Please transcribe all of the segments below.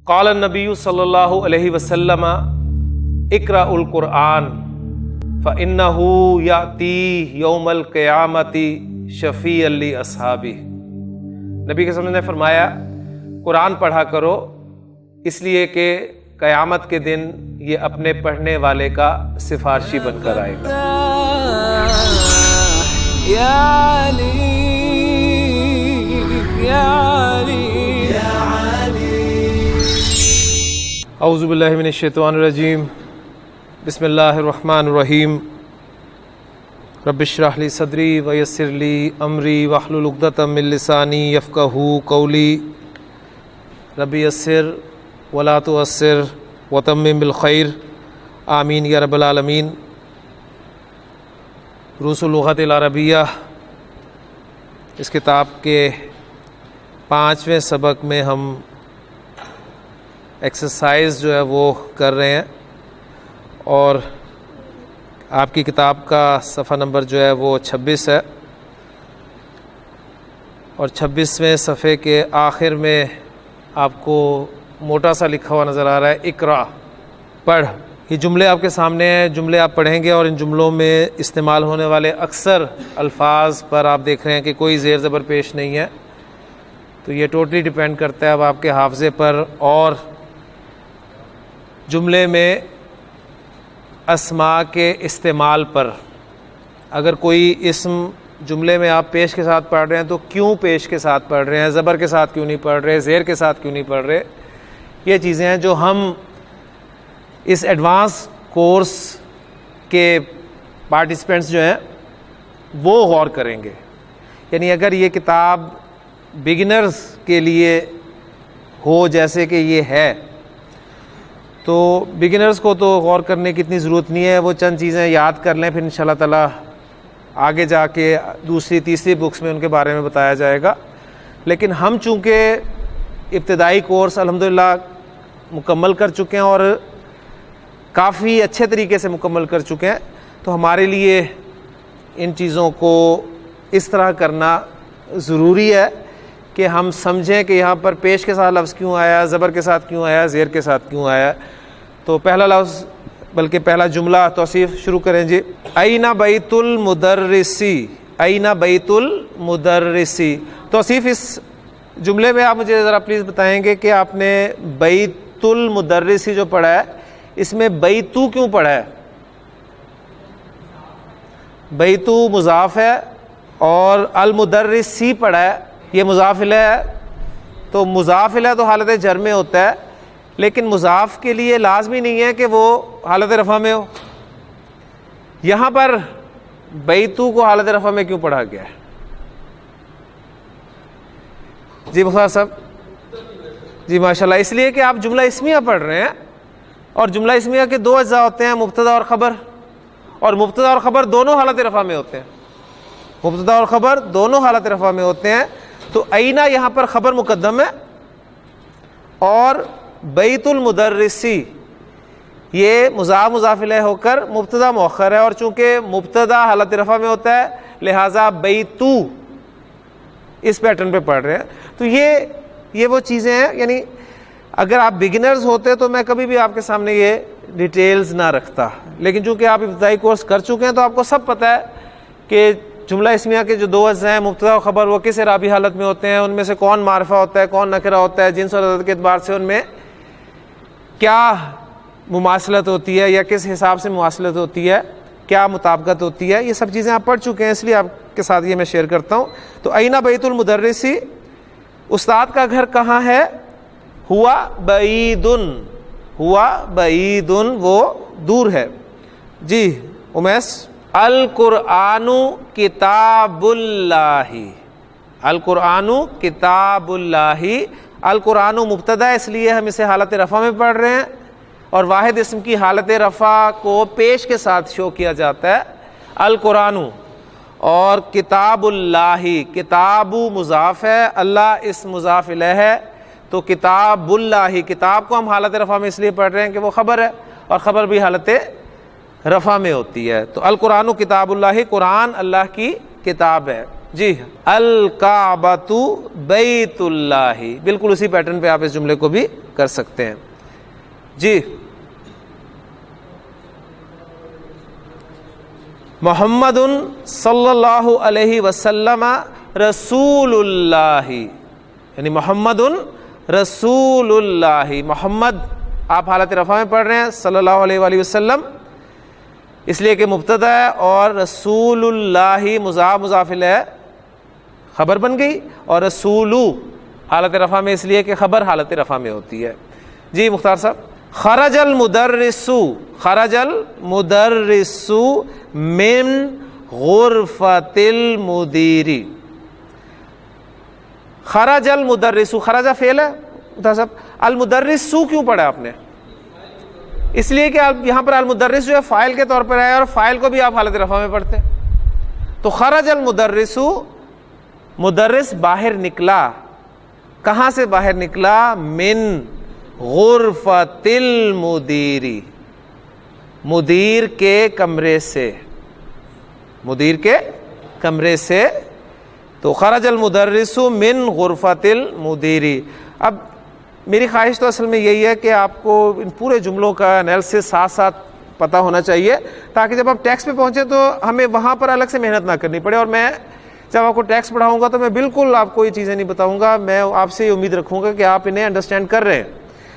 قال النبی صلی اللہ علیہ وسلم اقرأ القرآن فإنه یأتی یوم القیامۃ شفیعا لاصحابہ۔ نبی کے صلی اللہ علیہ وسلم نے فرمایا قرآن پڑھا کرو، اس لیے کہ قیامت کے دن یہ اپنے پڑھنے والے کا سفارشی بن کر آئے گا۔ یا علی یا علی یا علی۔ اعوذ باللہ من الشیطان الرجیم، بسم اللہ الرحمن الرحیم۔ رب اشرح لی صدری ویسر لی امری واحلل عقدۃ من لسانی یفقہوا قولی۔ رب یسر ولا تعسر وتمم بالخیر، آمین یا رب العالمین۔ دروس اللغۃ العربیہ اس کتاب کے 5ویں سبق میں ہم ایکسرسائز جو ہے وہ کر رہے ہیں، اور آپ کی کتاب کا صفحہ نمبر جو ہے وہ 26 ہے، اور 26ویں صفحے کے آخر میں آپ کو موٹا سا لکھا ہوا نظر آ رہا ہے اقرا، پڑھ۔ یہ جملے آپ کے سامنے ہیں، جملے آپ پڑھیں گے، اور ان جملوں میں استعمال ہونے والے اکثر الفاظ پر آپ دیکھ رہے ہیں کہ کوئی زیر زبر پیش نہیں ہے، تو یہ ٹوٹلی ڈیپینڈ کرتا ہے اب آپ کے حافظے پر اور جملے میں اسماء کے استعمال پر۔ اگر کوئی اسم جملے میں آپ پیش کے ساتھ پڑھ رہے ہیں تو کیوں پیش کے ساتھ پڑھ رہے ہیں، زبر کے ساتھ کیوں نہیں پڑھ رہے، زیر کے ساتھ کیوں نہیں پڑھ رہے، یہ چیزیں ہیں جو ہم اس ایڈوانس کورس کے پارٹیسپینٹس جو ہیں وہ غور کریں گے۔ یعنی اگر یہ کتاب بگنرز کے لیے ہو جیسے کہ یہ ہے، تو بگنرز کو تو غور کرنے کی اتنی ضرورت نہیں ہے، وہ چند چیزیں یاد کر لیں، پھر انشاءاللہ تعالی آگے جا کے دوسری تیسری بکس میں ان کے بارے میں بتایا جائے گا۔ لیکن ہم چونکہ ابتدائی کورس الحمدللہ مکمل کر چکے ہیں اور کافی اچھے طریقے سے مکمل کر چکے ہیں، تو ہمارے لیے ان چیزوں کو اس طرح کرنا ضروری ہے کہ ہم سمجھیں کہ یہاں پر پیش کے ساتھ لفظ کیوں آیا، زبر کے ساتھ کیوں آیا، زیر کے ساتھ کیوں آیا۔ تو پہلا لفظ بلکہ پہلا جملہ توصیف شروع کریں جی۔ این بیت المدرسی، این بیت المدرسی۔ توصیف اس جملے میں آپ مجھے ذرا پلیز بتائیں گے کہ آپ نے بیت المدرسی جو پڑھا ہے، اس میں بیتو کیوں پڑھا ہے؟ بیتو مضاف ہے اور المدرسی پڑھا ہے، یہ مضاف الیہ ہے، تو مضاف الیہ تو حالت جر میں ہوتا ہے، لیکن مضاف کے لیے لازمی نہیں ہے کہ وہ حالت رفع میں ہو۔ یہاں پر بیتو کو حالت رفع میں کیوں پڑھا گیا ہے؟ جی مختار صاحب جی ماشاءاللہ، اس لیے کہ آپ جملہ اسمیہ پڑھ رہے ہیں، اور جملہ اسمیہ کے 2 اجزاء ہوتے ہیں، مبتدا اور خبر، اور مبتدا اور خبر دونوں حالت رفع میں ہوتے ہیں، مبتدا اور خبر دونوں حالت رفع میں ہوتے ہیں۔ تو اینا یہاں پر خبر مقدم ہے، اور بیت المدرسی یہ مضاف الیہ ہو کر مبتدا مؤخر ہے، اور چونکہ مبتدا حالت رفع میں ہوتا ہے لہذا بیتو اس پیٹرن پہ پڑھ رہے ہیں۔ تو یہ وہ چیزیں ہیں، یعنی اگر آپ بگنرز ہوتے تو میں کبھی بھی آپ کے سامنے یہ ڈیٹیلز نہ رکھتا، لیکن چونکہ آپ ابتدائی کورس کر چکے ہیں تو آپ کو سب پتہ ہے کہ جملہ اسمیہ کے جو 2 اجزاء ہیں مبتدا و خبر، وہ کس اعرابی حالت میں ہوتے ہیں، ان میں سے کون معرفہ ہوتا ہے، کون نکرہ ہوتا ہے، جنس اور عدد کے اعتبار سے ان میں کیا مماثلت ہوتی ہے یا کس حساب سے مماثلت ہوتی ہے، کیا مطابقت ہوتی ہے، یہ سب چیزیں آپ پڑھ چکے ہیں، اس لیے آپ کے ساتھ یہ میں شیئر کرتا ہوں۔ تو اینا بیت المدرسی، استاد کا گھر کہاں ہے؟ ہوا بعیدن، ہوا بعیدن، وہ دور ہے۔ جی امیس۔ القرآن کتاب اللہ، القرآن کتاب اللہ۔ القرآن مبتدا، اس لیے ہم اسے حالت رفع میں پڑھ رہے ہیں، اور واحد اسم کی حالت رفع کو پیش کے ساتھ شو کیا جاتا ہے، القرآن۔ اور کتاب اللہ، کتاب مضاف ہے، اللہ اس مضاف الیہ ہے، تو کتاب اللہ، کتاب کو ہم حالت رفع میں اس لیے پڑھ رہے ہیں کہ وہ خبر ہے، اور خبر بھی حالت رفع میں ہوتی ہے۔ تو القرآن کتاب اللہ، قرآن اللہ کی کتاب ہے۔ جی الکعبۃ بیت اللہ، بالکل اسی پیٹرن پہ آپ اس جملے کو بھی کر سکتے ہیں. جی محمد صلی اللہ علیہ وسلم رسول اللہ، یعنی محمد رسول اللہ، محمد آپ حالت رفع میں پڑھ رہے ہیں صلی اللہ علیہ وآلہ وسلم، اس لیے کہ مبتدا ہے، اور رسول اللہ مضاف مضاف الیہ خبر بن گئی، اور رسول حالت رفع میں اس لیے کہ خبر حالت رفع میں ہوتی ہے. جی مختار صاحب. خرج المدرس، خرج المدرس من غرفۃ المدیر. خرج المدرس، خرج فعل ہے مختار صاحب، المدرس کیوں پڑھا آپ نے؟ اس لیے کہ آپ یہاں پر المدرس جو ہے فاعل کے طور پر ہے، اور فاعل کو بھی آپ حالت رفع میں پڑھتے ہیں. تو خرج المدرس، مدرس باہر نکلا، کہاں سے باہر نکلا؟ من غرفۃ المدیر، مدیر کے کمرے سے، مدیر کے کمرے سے. تو خرج المدرس من غرفۃ المدیر. اب میری خواہش تو اصل میں یہی ہے کہ آپ کو ان پورے جملوں کا انالیسس ساتھ ساتھ پتہ ہونا چاہیے، تاکہ جب آپ ٹیکسٹ پہ پہنچیں تو ہمیں وہاں پر الگ سے محنت نہ کرنی پڑے. اور میں جب آپ کو ٹیکسٹ پڑھاؤں گا تو میں بالکل آپ کو یہ چیزیں نہیں بتاؤں گا، میں آپ سے یہ امید رکھوں گا کہ آپ انہیں انڈرسٹینڈ کر رہے ہیں.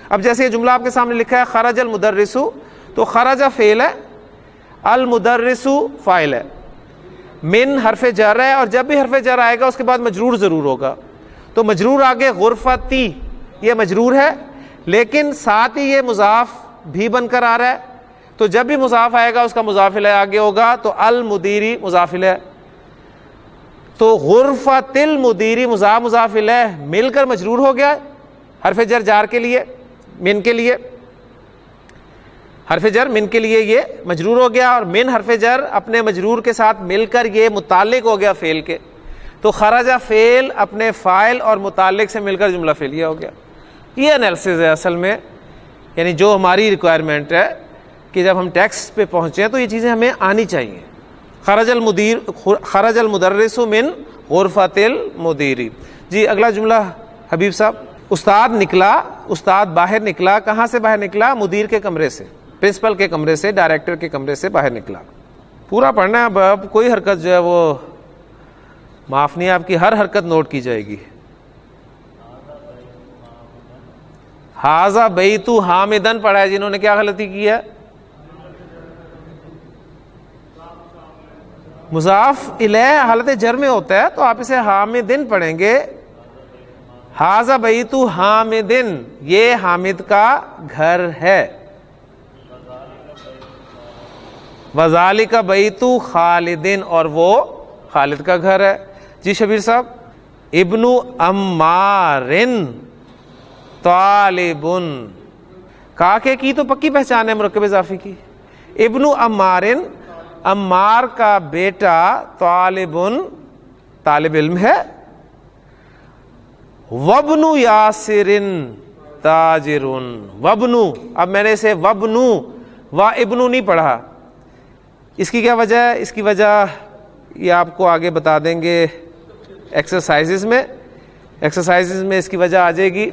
اب جیسے یہ جملہ آپ کے سامنے لکھا ہے خرج المدرس، تو خرج فعل ہے، المدرس فاعل ہے، من حرف جر ہے، اور جب بھی حرف جر آئے گا اس کے بعد مجرور ضرور ہوگا. تو مجرور آگے غرفتی، یہ مجرور ہے، لیکن ساتھ ہی یہ مضاف بھی بن کر آ رہا ہے. تو جب بھی مضاف آئے گا اس کا مضاف الیہ آگے ہوگا، تو المدیری مضاف الیہ. تو غرفۃ المدیری مضاف مضاف الیہ مل کر مجرور ہو گیا حرف جر جار کے لیے، من کے لیے، حرف جر من کے لیے یہ مجرور ہو گیا، اور من حرف جر اپنے مجرور کے ساتھ مل کر یہ متعلق ہو گیا فعل کے. تو خرج فعل اپنے فاعل اور متعلق سے مل کر جملہ فعلیہ ہو گیا. یہ انالیسس ہے اصل میں، یعنی جو ہماری ریکوائرمنٹ ہے کہ جب ہم ٹیکسٹ پہ پہنچیں تو یہ چیزیں ہمیں آنی چاہیے. خرج المدرس من غرفۃ المدیر. جی اگلا جملہ حبیب صاحب. استاد نکلا، استاد باہر نکلا، کہاں سے باہر نکلا؟ مدیر کے کمرے سے، پرنسپل کے کمرے سے، ڈائریکٹر کے کمرے سے باہر نکلا. پورا پڑھنا ہے، اب کوئی حرکت جو ہے وہ معاف نہیں ہے، آپ کی ہر حرکت نوٹ کی جائے گی. ھذا بیت حامدن پڑھا ہے، جنہوں نے کیا غلطی کی ہے؟ مضاف الیہ حالت جر میں ہوتا ہے تو آپ اسے حامدن پڑھیں گے. ھذا بیت حامدن، یہ حامد کا گھر ہے. وذالک بیت خالدن، اور وہ خالد کا گھر ہے. جی شبیر صاحب. ابن عمار طالب، کاکے کی تو پکی پہچان ہے مرکب اضافی کی. ابن عمار، عمار کا بیٹا، طالب طالب علم ہے. وابن یاسر تاجر، وابن، اب میں نے اسے وابن و ابن نہیں پڑھا. اس کی کیا وجہ ہے؟ اس کی وجہ یہ آپ کو آگے بتا دیں گے ایکسرسائزز میں، ایکسرسائزز میں اس کی وجہ آ جائے گی.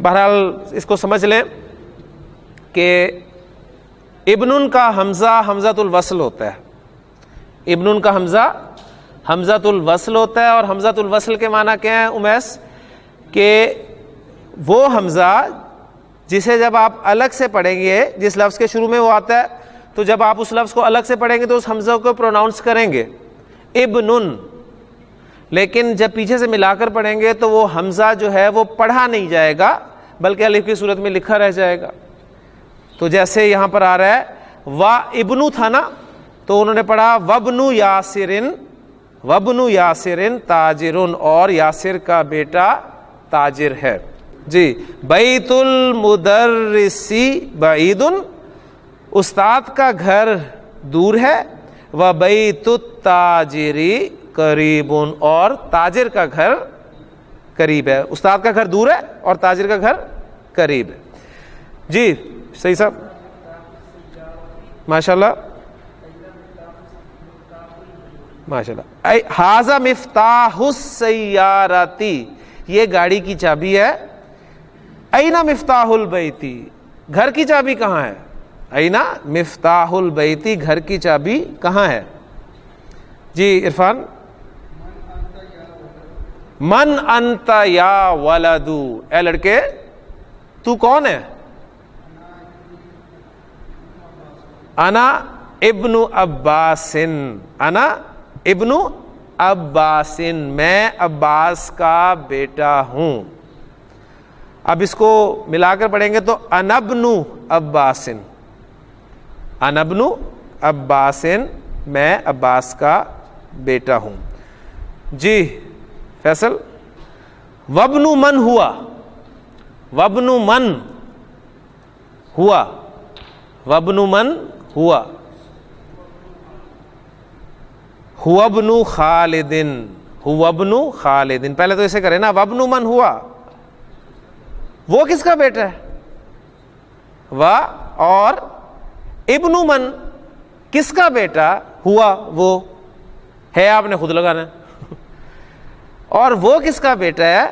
بہرحال اس کو سمجھ لیں کہ ابن کا حمزہ حمزۃ الوصل ہوتا ہے. ابن کا حمزہ حمزۃ الوصل ہوتا ہے، اور حمزۃ الوصل کے معنی کیا ہے امیس؟ کہ وہ حمزہ جسے جب آپ الگ سے پڑھیں گے، جس لفظ کے شروع میں وہ آتا ہے، تو جب آپ اس لفظ کو الگ سے پڑھیں گے تو اس حمزہ کو پروناؤنس کریں گے ابن، لیکن جب پیچھے سے ملا کر پڑھیں گے تو وہ حمزہ جو ہے وہ پڑھا نہیں جائے گا بلکہ الف کی صورت میں لکھا رہ جائے گا. تو جیسے یہاں پر آ رہا ہے وا ابن تھا نا، تو انہوں نے پڑھا وابن یاسرن، وابن یاسرن تاجرن، اور یاسر کا بیٹا تاجر ہے. جی بیت المدرسی بعید، استاد کا گھر دور ہے. و بیت التاجری قریب، اور تاجر کا گھر قریب ہے. استاد کا گھر دور ہے اور تاجر کا گھر قریب ہے. جی صحیح صاحب، ماشاءاللہ. ماشاءاللہ. ھذا مفتاح السیارتی، یہ گاڑی کی چابی ہے. اینا مفتاح البیتی، گھر کی چابی کہاں ہے؟ اینا مفتاح البیتی، گھر کی چابی کہاں ہے؟ جی عرفان. من انت یا ولدو، اے لڑکے تو کون ہے؟ انا ابن عباس، انا ابن عباس، میں عباس کا بیٹا ہوں. اب اس کو ملا کر پڑھیں گے تو انا ابن عباس، انا ابن عباس، میں عباس کا بیٹا ہوں. جی فیصل. وابن من ہوا، وابن من ہوا، وابن من ہوا، ہوا ابن خالد، ہوا ابن خالد. پہلے تو اسے کریں نا، وابن من ہوا، وہ کس کا بیٹا ہے؟ وا اور ابن من کس کا بیٹا؟ ہوا وہ ہے، آپ نے خود لگانا ہے. اور وہ کس کا بیٹا ہے؟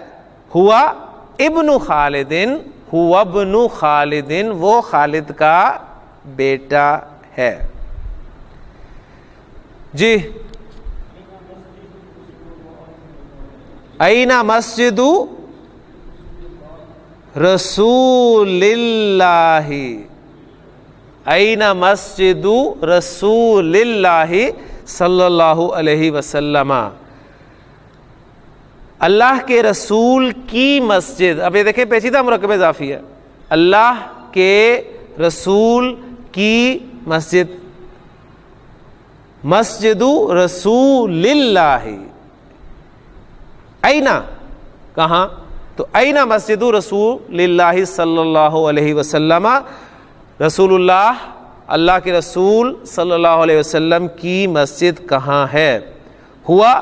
ہوا ابن خالد، ہوا ابن خالد، وہ خالد کا بیٹا ہے. جی. اینا مسجد رسول اللہ، اینا مسجد رسول اللہ صلی اللہ علیہ وسلم، اللہ کے رسول کی مسجد. اب یہ دیکھیں پیچیدہ مرکب اضافی ہے. اللہ کے رسول کی مسجد، مسجد رسول اللہ. اینا کہاں؟ تو اینا مسجد رسول اللہ صلی اللہ علیہ وسلم، رسول اللہ، اللہ کے رسول صلی اللہ علیہ وسلم کی مسجد کہاں ہے؟ ہوا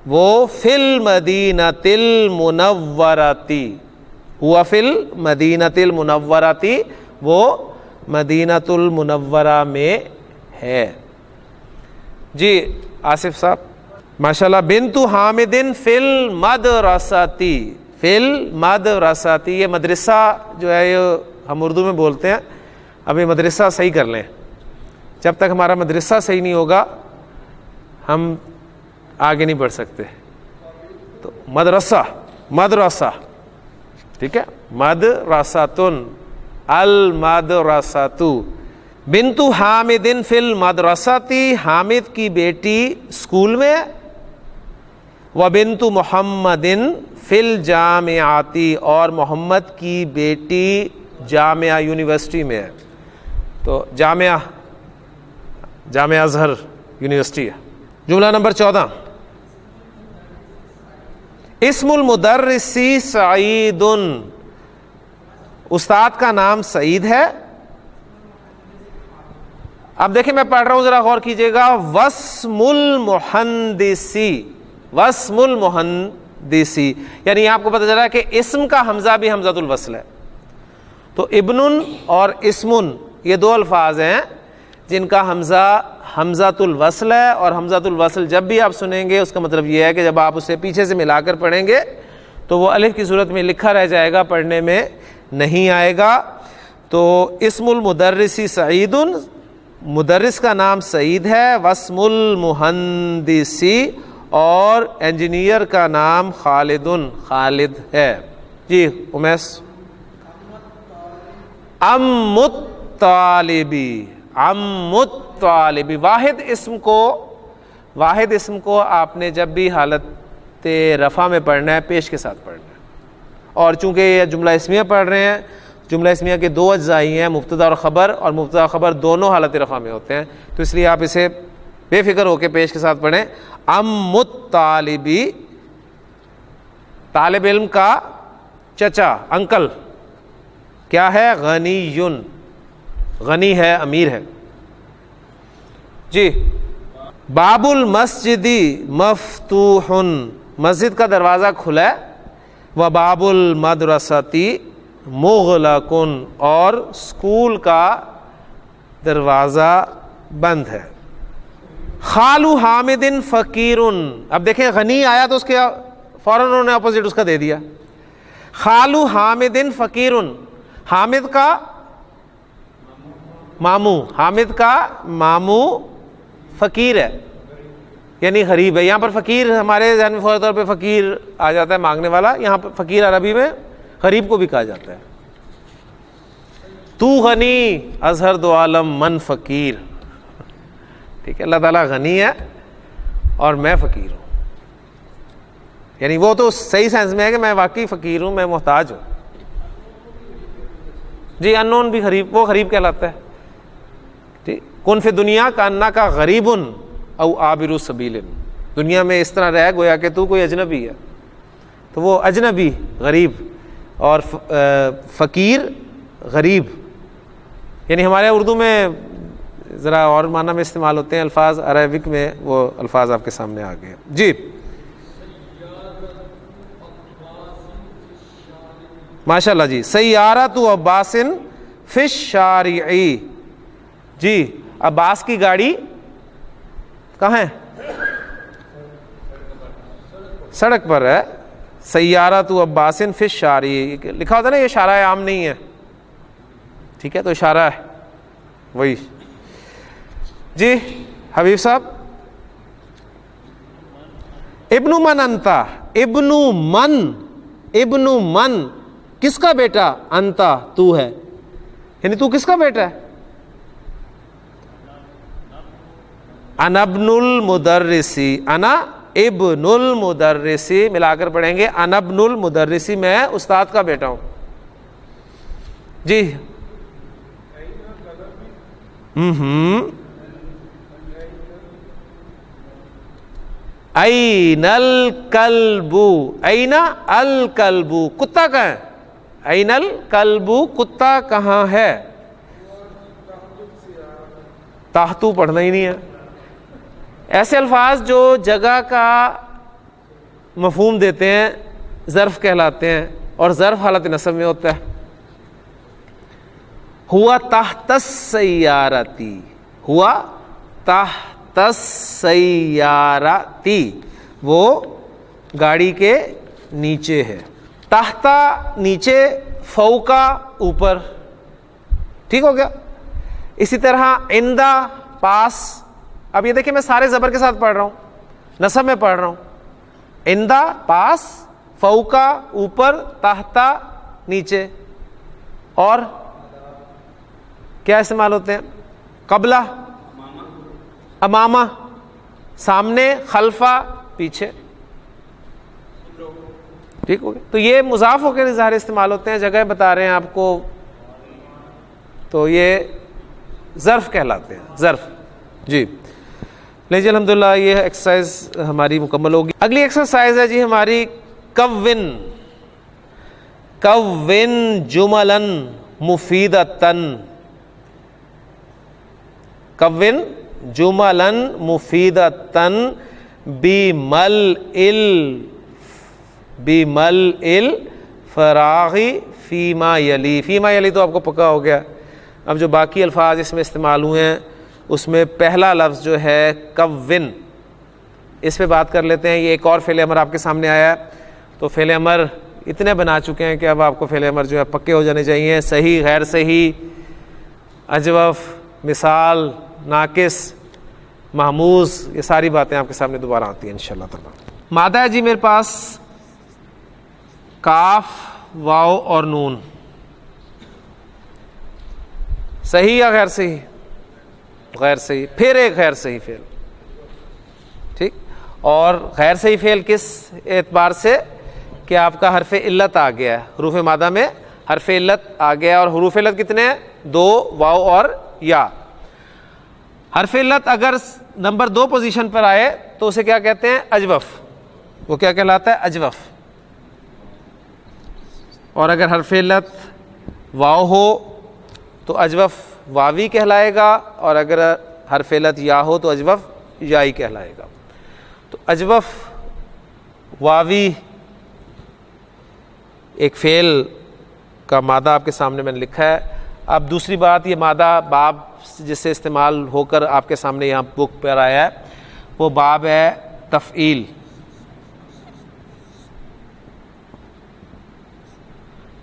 وہ فی المدینۃ المنورۃ، ہوا فی المدینۃ المنورۃ، وہ مدینۃ المنورہ میں ہے. جی آصف صاحب ماشاءاللہ. بنت حامد فی المدرسۃ، فی المدرسۃ، یہ مدرسہ جو ہے یہ ہم اردو میں بولتے ہیں. اب یہ مدرسہ صحیح کر لیں، جب تک ہمارا مدرسہ صحیح نہیں ہوگا ہم آگے نہیں بڑھ سکتے. تو مدرسہ، مدرسہ، ٹھیک ہے، مدرسۃن، المدرسۃ. بنت حامد فی المدرسۃ، حامد کی بیٹی اسکول میں. وبنت محمد فی الجامعۃ، اور محمد کی بیٹی جامعہ یونیورسٹی میں ہے. تو جامعہ ازہر یونیورسٹی ہے. جملہ نمبر 14. اسم المدرس سعید، استاد کا نام سعید ہے. اب دیکھیں میں پڑھ رہا ہوں، ذرا غور کیجئے گا. واسم المحندسی، واسم المحندسی، یعنی آپ کو پتہ چلا کہ اسم کا حمزہ بھی حمزۃ الوصل ہے. تو ابن اور اسمن یہ دو الفاظ ہیں جن کا حمزہ حمزۃ الوصل ہے. اور حمزۃ الوصل جب بھی آپ سنیں گے اس کا مطلب یہ ہے کہ جب آپ اسے پیچھے سے ملا کر پڑھیں گے تو وہ الف کی صورت میں لکھا رہ جائے گا، پڑھنے میں نہیں آئے گا. تو اسم المدرس سعید، مدرس کا نام سعید ہے. واسم المہندسی، اور انجینئر کا نام خالد، خالد ہے. جی امیس. ام الطالبی، ام الطالبی، واحد اسم کو آپ نے جب بھی حالت رفع میں پڑھنا ہے پیش کے ساتھ پڑھنا ہے. اور چونکہ یہ جملہ اسمیہ پڑھ رہے ہیں، جملہ اسمیہ کے دو اجزاء ہیں، مبتدا اور خبر، اور مبتدا اور خبر دونوں حالت رفع میں ہوتے ہیں، تو اس لیے آپ اسے بے فکر ہو کے پیش کے ساتھ پڑھیں. ام الطالبی، طالب علم کا چچا، انکل کیا ہے؟ غنی، غنی ہے، امیر ہے. جی. باب المسجد مفتوح، مسجد کا دروازہ کھلا ہے. وباب المدرسۃ مغلق، اور اسکول کا دروازہ بند ہے. خالو حامد فقیر. اب دیکھیں غنی آیا تو اس کے فوراً انہوں نے اپوزٹ اس کا دے دیا. خالو حامد فقیر, حامد کا ماموں, حامد کا ماموں فقیر ہے یعنی غریب ہے. یہاں پر فقیر ہمارے ذہن میں فوری طور پہ فقیر آ جاتا ہے مانگنے والا, یہاں پر فقیر عربی میں غریب کو بھی کہا جاتا ہے. تو غنی اظہر دو عالم من فقیر. ٹھیک ہے, اللہ تعالیٰ غنی ہے اور میں فقیر ہوں, یعنی وہ تو صحیح سینس میں ہے کہ میں واقعی فقیر ہوں, میں محتاج ہوں. جی انون بھی غریب, وہ غریب کہلاتا ہے. ٹھیک, کن فی دنیا کا انا کا غریب او عابر سبیل, دنیا میں اس طرح رہ گویا کہ تو کوئی اجنبی ہے, تو وہ اجنبی غریب, اور فقیر غریب, یعنی ہمارے اردو میں ذرا اور معنی میں استعمال ہوتے ہیں الفاظ, عربک میں وہ الفاظ آپ کے سامنے آ گئے. جی ماشاء اللہ جی. سیارۃ عباس فی الشارع, جی عباس کی گاڑی کہاں ہے؟ سڑک پر ہے. سیارۃ عباس فی الشارع لکھا ہوتا ہے نا, یہ اشارہ عام نہیں ہے, ٹھیک ہے, تو اشارہ ہے وہی. جی حبیب صاحب, ابن من انتا, ابن من کس کا بیٹا؟ انتا تو ہے, یعنی تو کس کا بیٹا ہے؟ انا ابن المدرسی, انا ابن المدرسی, ملا کر پڑھیں گے انا ابن المدرسی, میں استاد کا بیٹا ہوں. جی این الکلب, این الکلب, کتا کہاں ہے؟ این الکلب, کتا کہاں ہے؟ تاحتو پڑھنا ہی نہیں ہے. ایسے الفاظ جو جگہ کا مفہوم دیتے ہیں ظرف کہلاتے ہیں, اور ظرف حالت نصب میں ہوتا ہے. ہوا تحت السیارتی, ہوا تحت السیارتی, وہ گاڑی کے نیچے ہے. تحتا نیچے, فوقا اوپر, ٹھیک ہو گیا. اسی طرح عندہ پاس. اب یہ دیکھیں میں سارے زبر کے ساتھ پڑھ رہا ہوں, نصب میں پڑھ رہا ہوں. عندہ پاس, فوقا اوپر, تحتا نیچے, اور کیا استعمال ہوتے ہیں؟ قبلہ, امامہ سامنے, خلفہ پیچھے, ٹھیک ہو گیا. تو یہ مضاف ہو کے اظہار استعمال ہوتے ہیں, جگہ بتا رہے ہیں آپ کو, تو یہ ظرف کہلاتے ہیں, ظرف. جی نہیں جی الحمدللہ یہ ایکسرسائز ہماری مکمل ہوگی. اگلی ایکسرسائز ہے جی ہماری کون, کون جملاً مفیدتاً, کون جملاً مفیدتاً بملء الفراغ فیما یلی. فیما یلی تو آپ کو پکا ہو گیا. اب جو باقی الفاظ اس میں استعمال ہوئے ہیں اس میں پہلا لفظ جو ہے کون, اس پہ بات کر لیتے ہیں. یہ ایک اور فعل امر آپ کے سامنے آیا ہے, تو فعل امر اتنے بنا چکے ہیں کہ اب آپ کو فعل امر جو ہے پکے ہو جانے چاہیے. صحیح, غیر صحیح, اجوف, مثال, ناقص, محموز, یہ ساری باتیں آپ کے سامنے دوبارہ آتی ہیں انشاءاللہ تعالی. مادہ ہے جی میرے پاس کاف, واو اور نون. صحیح یا غیر صحیح؟ غیر صحیح. پھر ایک غیر صحیح فعل, ٹھیک. اور غیر صحیح فعل کس اعتبار سے؟ کہ آپ کا حرف علت آ گیا ہے, حروف مادہ میں حرف علت آ گیا, اور حروف علت کتنے ہیں؟ 2, واو اور یا. حرف علت اگر نمبر 2 پوزیشن پر آئے تو اسے کیا کہتے ہیں؟ اجوف. وہ کیا کہلاتا ہے؟ اجوف. اور اگر حرف علت واو ہو تو اجوف واوی کہلائے گا, اور اگر حرف علت یا ہو تو اجوف یائی کہلائے گا. تو اجوف واوی ایک فعل کا مادہ آپ کے سامنے میں نے لکھا ہے. اب دوسری بات, یہ مادہ باب جس سے استعمال ہو کر آپ کے سامنے یہاں بک پر آیا ہے, وہ باب ہے تفعیل.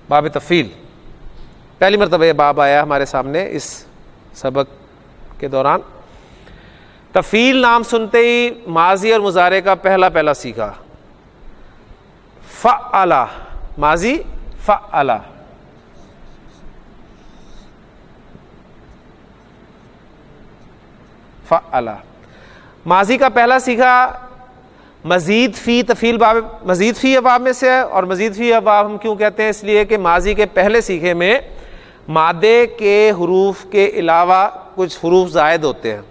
باب تفعیل پہلی مرتبہ یہ باب آیا ہمارے سامنے اس سبق کے دوران. تفعیل نام سنتے ہی ماضی اور مضارع کا پہلا سیکھا. فعل ماضی فعل. فعل ماضی کا پہلا سیکھا مزید فی تفعیل باب مزید فی ابواب میں سے ہے. اور مزید فی ابواب ہم کیوں کہتے ہیں؟ اس لیے کہ ماضی کے پہلے سیکھے میں مادے کے حروف کے علاوہ کچھ حروف زائد ہوتے ہیں.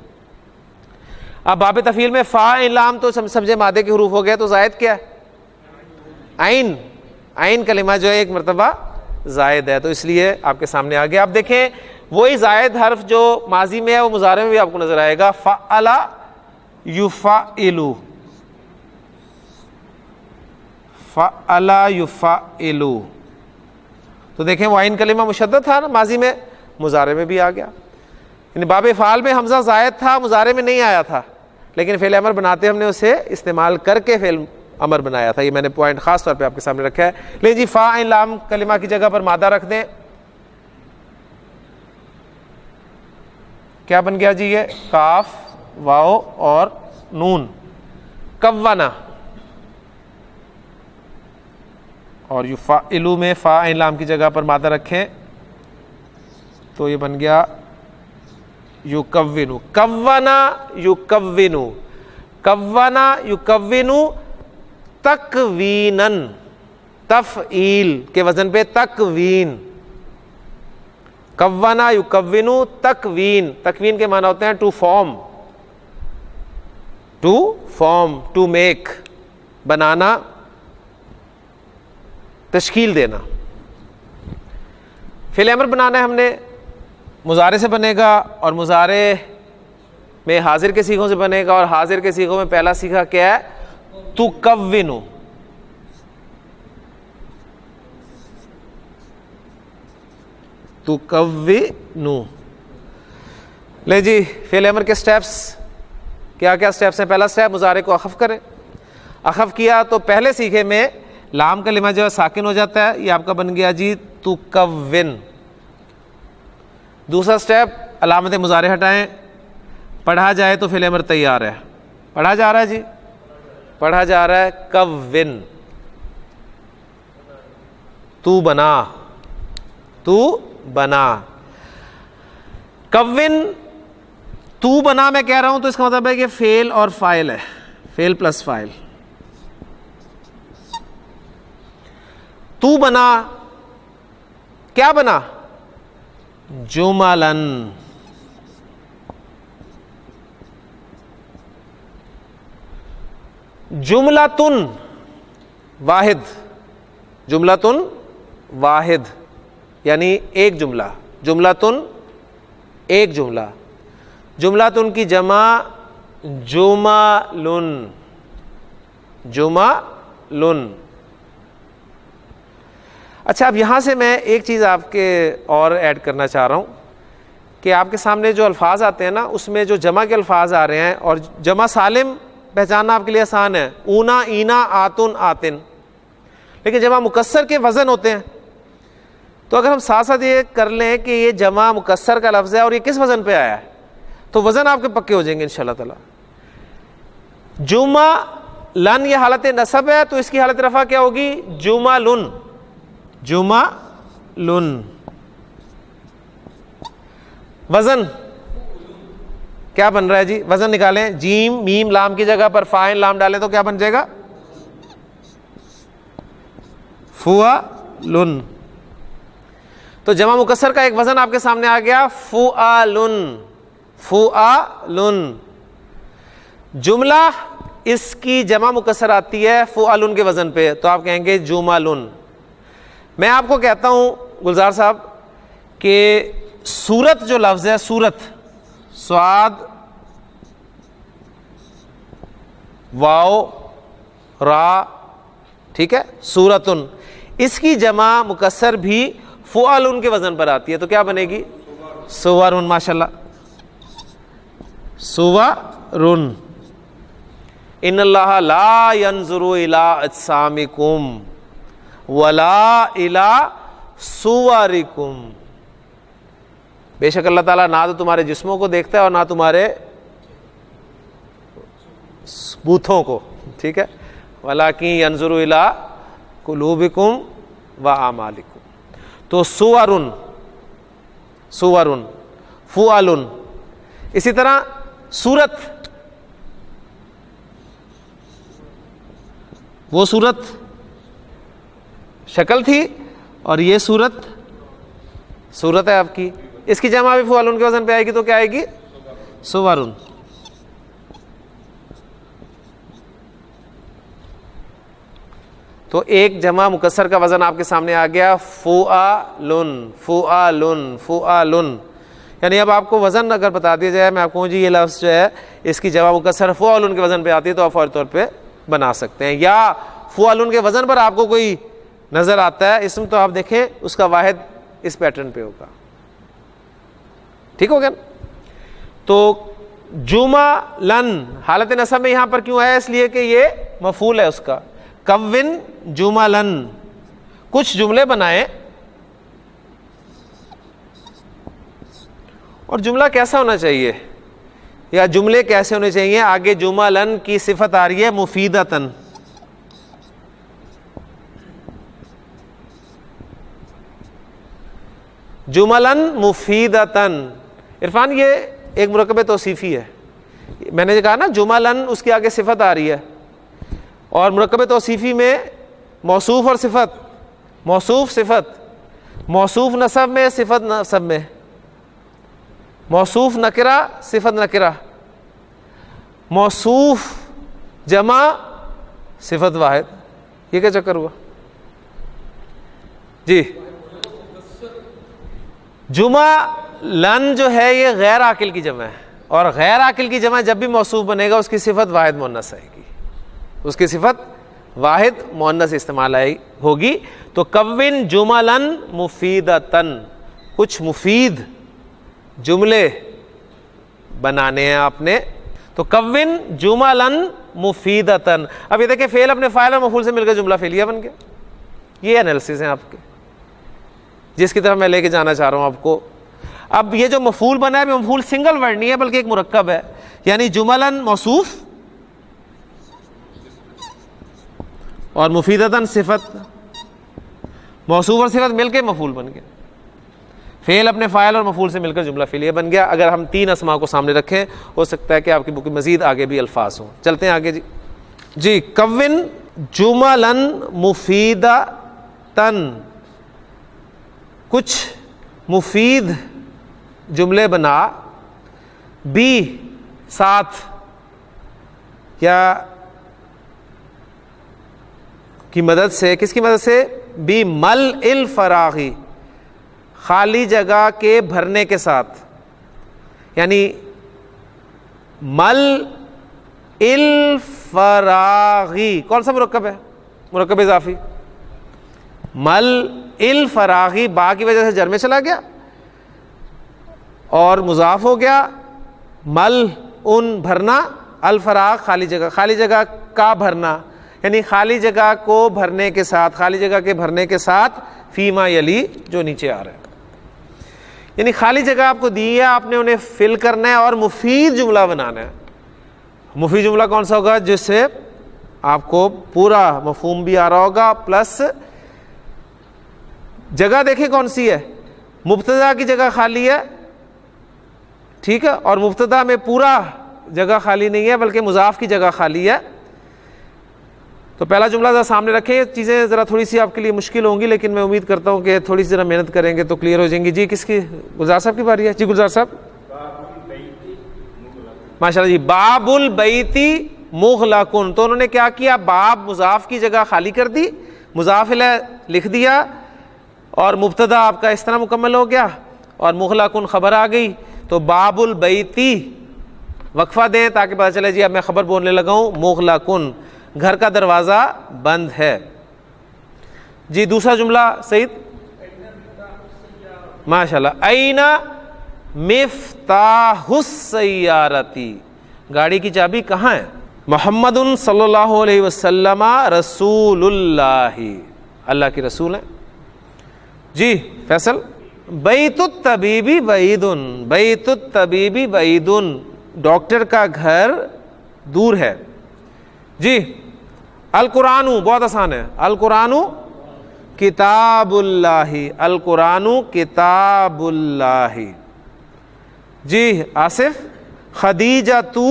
اب باب تفعیل میں فا لام تو سمجھے مادے کے حروف ہو گئے, تو زائد کیا ہے؟ عین. عین کلمہ جو ہے ایک مرتبہ زائد ہے, تو اس لیے آپ کے سامنے آ گیا. آپ دیکھیں وہی زائد حرف جو ماضی میں ہے وہ مضارع میں بھی آپ کو نظر آئے گا. فعل یفعل. فعل یفعل. تو دیکھیں وہ عین کلمہ مشدد تھا نا ماضی میں, مضارع میں بھی آ گیا. یعنی باب افعال میں حمزہ زائد تھا, مضارع میں نہیں آیا تھا, لیکن فعل امر بناتے ہم نے اسے استعمال کر کے فعل امر بنایا تھا. یہ میں نے پوائنٹ خاص طور پہ آپ کے سامنے رکھا ہے. لیکن جی فا عین لام کلمہ کی جگہ پر مادہ رکھ دیں, کیا بن گیا جی؟ یہ کاف واو اور نون. کونا. اور یفعلو میں فا عین لام کی جگہ پر مادہ رکھیں تو یہ بن گیا یکونو. کونا یکونو. کونا یکونو تکوینن. تفعیل کے وزن پہ تکوین. کونا یکونو تکوین. تکوین کے معنی ہوتے ہیں to form. To form, to make, بنانا, تشکیل دینا. فعل امر بنانا ہے ہم نے, مضارع سے بنے گا, اور مضارع میں حاضر کے صیغوں سے بنے گا, اور حاضر کے صیغوں میں پہلا صیغہ کیا ہے؟ تکونو. تکونو. لے جی فعل امر کے سٹیپس کیا کیا سٹیپس ہیں؟ پہلا سٹیپ مضارع کو اخف کریں. اخف کیا تو پہلے صیغے میں لام کلمہ جو ہے ساکن ہو جاتا ہے, یہ آپ کا بن گیا جی تکون. دوسرا سٹیپ علامت مضارع ہٹائیں, پڑھا جائے تو فعل امر تیار ہے. پڑھا جا رہا ہے جی, پڑھا جا رہا ہے. کون. تو بنا, تو بنا. کون تو بنا میں کہہ رہا ہوں تو اس کا مطلب ہے کہ فعل اور فاعل ہے, فعل پلس فاعل. تو بنا کیا بنا؟ جملن. جملتن واحد. جملتن واحد یعنی ایک جملہ. جملتن ایک جملہ. جملتن کی جمع جملن. جملن. اچھا اب یہاں سے میں ایک چیز آپ کے اور ایڈ کرنا چاہ رہا ہوں کہ آپ کے سامنے جو الفاظ آتے ہیں نا اس میں جو جمع کے الفاظ آ رہے ہیں, اور جمع سالم پہچاننا آپ کے لیے آسان ہے, اونا اینا آتن آتن, لیکن جمع مکسر کے وزن ہوتے ہیں. تو اگر ہم ساتھ ساتھ یہ کر لیں کہ یہ جمع مکسر کا لفظ ہے اور یہ کس وزن پہ آیا ہے, تو وزن آپ کے پکے ہو جائیں گے انشاءاللہ تعالی. جمع لن یہ حالت نصب ہے تو اس کی حالت رفع کیا ہوگی؟ جملن. جملن. وزن کیا بن رہا ہے جی؟ وزن نکالیں. جیم میم لام کی جگہ پر فاعل لام ڈالیں تو کیا بن جائے گا؟ فعلن. تو جمع مکسر کا ایک وزن آپ کے سامنے آ گیا, فعلن. فعلن. جملہ اس کی جمع مکسر آتی ہے فعلن کے وزن پہ, تو آپ کہیں گے جملن. میں آپ کو کہتا ہوں گلزار صاحب کہ سورت جو لفظ ہے, سورت سواد واو را, ٹھیک ہے, سورتن, اس کی جمع مکسر بھی فعلن کے وزن پر آتی ہے, تو کیا بنے گی؟ سورن. ماشاءاللہ, سورن. ان اللہ لا ينظر الى اجسامکم ولا الى صورکم، بے شک اللہ تعالیٰ نہ تو تمہارے جسموں کو دیکھتا ہے اور نہ تمہارے بوتھوں کو، ٹھیک ہے، وَلَٰكِن يَنظُرُ إِلَىٰ قُلُوبِكُمْ وَأَعْمَالِكُمْ۔ تو سورٌ فعل، اسی طرح صورت، وہ صورت شکل تھی اور یہ صورت ہے آپ کی، اس کی جمع بھی فعل کے وزن پہ آئے گی تو کیا آئے گی؟ صور۔ تو ایک جمع مکسر کا وزن آپ کے سامنے آ گیا، فعل، یعنی اب آپ کو وزن اگر بتا دیا جائے، میں آپ کو جی یہ لفظ جو ہے اس کی جمع مکسر فعل کے وزن پہ آتی ہے تو آپ فوری طور پہ بنا سکتے ہیں، یا فعل کے وزن پر آپ کو کوئی نظر آتا ہے اسم تو آپ دیکھیں اس کا واحد اس پیٹرن پہ ہوگا، ٹھیک ہو گیا۔ تو جملن حالت نصب میں یہاں پر کیوں آیا؟ اس لیے کہ یہ مفعول ہے اس کا، کون جملن، کچھ جملے بنائے، اور جملہ کیسا ہونا چاہیے یا جملے کیسے ہونے چاہیے؟ آگے جملن کی صفت آ رہی ہے مفیدتن، جملن مفیدتن۔ عرفان یہ ایک مرکب توصیفی ہے، میں نے کہا نا جملن اس کے آگے صفت آ رہی ہے، اور مرکب توصیفی میں موصوف اور صفت، موصوف صفت، موصوف نسب میں صفت نسب میں، موصوف نکرہ صفت نکرہ، موصوف جمع صفت واحد، یہ کیا چکر ہوا جی؟ جملن جو ہے یہ غیر عاقل کی جمع ہے، اور غیر عاقل کی جمع جب بھی موصوف بنے گا اس کی صفت واحد مؤنث آئے گی، اس کی صفت واحد مؤنث استعمال ہوگی۔ تو کون جملن مفیدتن، کچھ مفید جملے بنانے ہیں آپ نے، تو کون جملن مفیدتن۔ اب یہ دیکھیں فعل اپنے فاعل اور مفعول سے مل کر جملہ فعلیہ بن گیا، یہ انالیسس ہیں آپ کے جس کی طرف میں لے کے جانا چاہ رہا ہوں آپ کو۔ اب یہ جو مفعول بنا ہے مفعول سنگل ورڈ نہیں ہے بلکہ ایک مرکب ہے، یعنی جملن موصوف اور مفیدتن صفت، موصوف اور صفت مل کے مفعول بن گیا، فعل اپنے فاعل اور مفعول سے مل کر جملہ فعلیہ بن گیا۔ اگر ہم تین اسماء کو سامنے رکھیں ہو سکتا ہے کہ آپ کی بک میں مزید آگے بھی الفاظ ہوں۔ چلتے ہیں آگے جی کون جملن مفیدتن، کچھ مفید جملے بنا، بی ساتھ یا کی مدد سے، کس کی مدد سے؟ بی مل الفراغی، خالی جگہ کے بھرنے کے ساتھ، یعنی مل الفراغی کون سا مرکب ہے؟ مرکب اضافی، مل الفراغی با کی وجہ سے جر میں چلا گیا اور مضاف ہو گیا، مل ان بھرنا، الفراغ خالی جگہ، خالی جگہ کا بھرنا، یعنی خالی جگہ کو بھرنے کے ساتھ، خالی جگہ کے بھرنے کے ساتھ فیما یلی جو نیچے آ رہا ہے، یعنی خالی جگہ آپ کو دی ہے، آپ نے انہیں فل کرنا ہے اور مفید جملہ بنانا ہے۔ مفید جملہ کون سا ہوگا؟ جس سے آپ کو پورا مفہوم بھی آ رہا ہوگا، پلس جگہ دیکھیں کون سی ہے، مبتدا کی جگہ خالی ہے، ٹھیک ہے، اور مبتدا میں پورا جگہ خالی نہیں ہے بلکہ مضاف کی جگہ خالی ہے۔ تو پہلا جملہ ذرا سامنے رکھیں، یہ چیزیں ذرا تھوڑی سی آپ کے لیے مشکل ہوں گی لیکن میں امید کرتا ہوں کہ تھوڑی سی ذرا محنت کریں گے تو کلیئر ہو جائیں گی۔ جی کس کی؟ گلزار صاحب کی باری ہے، جی گلزار صاحب ماشاءاللہ جی۔ باب البیتی مغلقن، تو انہوں نے کیا کیا؟ باب مضاف کی جگہ خالی کر دی، مضاف الیہ لکھ دیا، اور مبتدا آپ کا اس طرح مکمل ہو گیا اور مغلقن خبر آ گئی۔ تو باب البیتی وقفہ دیں تاکہ پتہ چلے جی اب میں خبر بولنے لگا ہوں، مغلقن گھر کا دروازہ بند ہے۔ جی دوسرا جملہ سعید ماشاءاللہ، این مفتاح السیارتی، گاڑی کی چابی کہاں ہے؟ محمد صلی اللہ علیہ وسلم رسول اللہ، اللہ کی رسول ہیں. جی فیصل، بیت الطبیبی بعید، بیت الطبیبی بعید، ڈاکٹر کا گھر دور ہے. جی القرآن، بہت آسان ہے، القرآن کتاب اللہ، القرآن کتاب اللہ. جی آصف، خدیجہ تو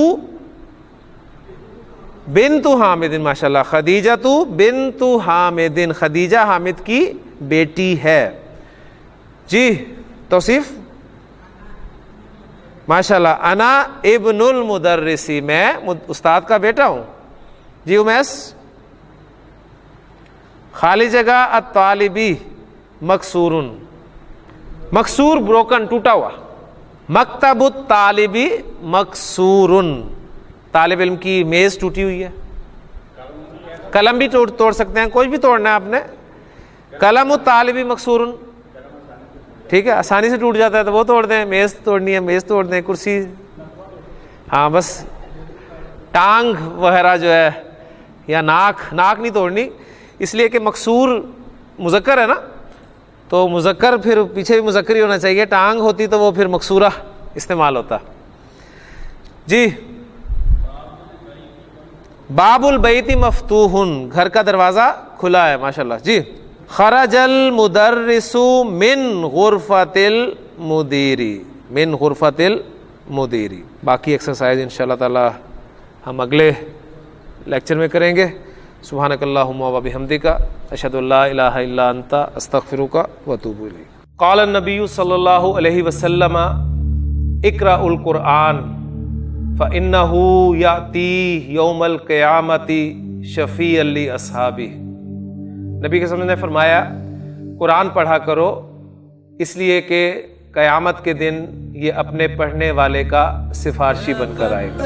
بنت حامد، ماشاء اللہ، خدیجہ تو بنت حامد، خدیجہ حامد کی بیٹی ہے. جی توصیف، ماشاء اللہ، انا ابن المدرسی، میں استاد کا بیٹا ہوں. جی امیس، خالی جگہ الطالبی مکسور، مکسور بروکن، ٹوٹا ہوا. مکتب الطالبی مکسور، طالب علم کی میز ٹوٹی ہوئی ہے. قلم بھی توڑ سکتے ہیں، کچھ بھی توڑنا ہے آپ نے. قلم الطالبی مکسور، ٹھیک ہے، آسانی سے ٹوٹ جاتا ہے تو وہ توڑ دیں. میز توڑنی ہے میز توڑ دیں، کرسی، ہاں بس ٹانگ وغیرہ جو ہے، یا ناک نہیں توڑنی، اس لیے کہ مکسور مذکر ہے نا، تو مذکر پھر پیچھے بھی مذکر ہی ہونا چاہیے. ٹانگ ہوتی تو وہ پھر مکسورہ استعمال ہوتا. جی باب البیت مفتوح، گھر کا دروازہ کھلا ہے، ماشاء اللہ. جی خرج المدرس من غرفۃ المدیر، من غرفۃ المدیر. باقی ایکسرسائز انشاءاللہ تعالی ہم اگلے لیکچر میں کریں گے. سبحانک اللہم و بحمدک، اشہد ان لا الہ الا انت، استغفرک و اتوب الیک. قال النبی صلی اللہ علیہ وسلم اقرأ القرآن فإنہ یأتی یوم القیامۃ شفیعا لأصحابہ. نبی کے سامنے نے فرمایا قرآن پڑھا کرو، اس لیے کہ قیامت کے دن یہ اپنے پڑھنے والے کا سفارشی بن کر آئے گا.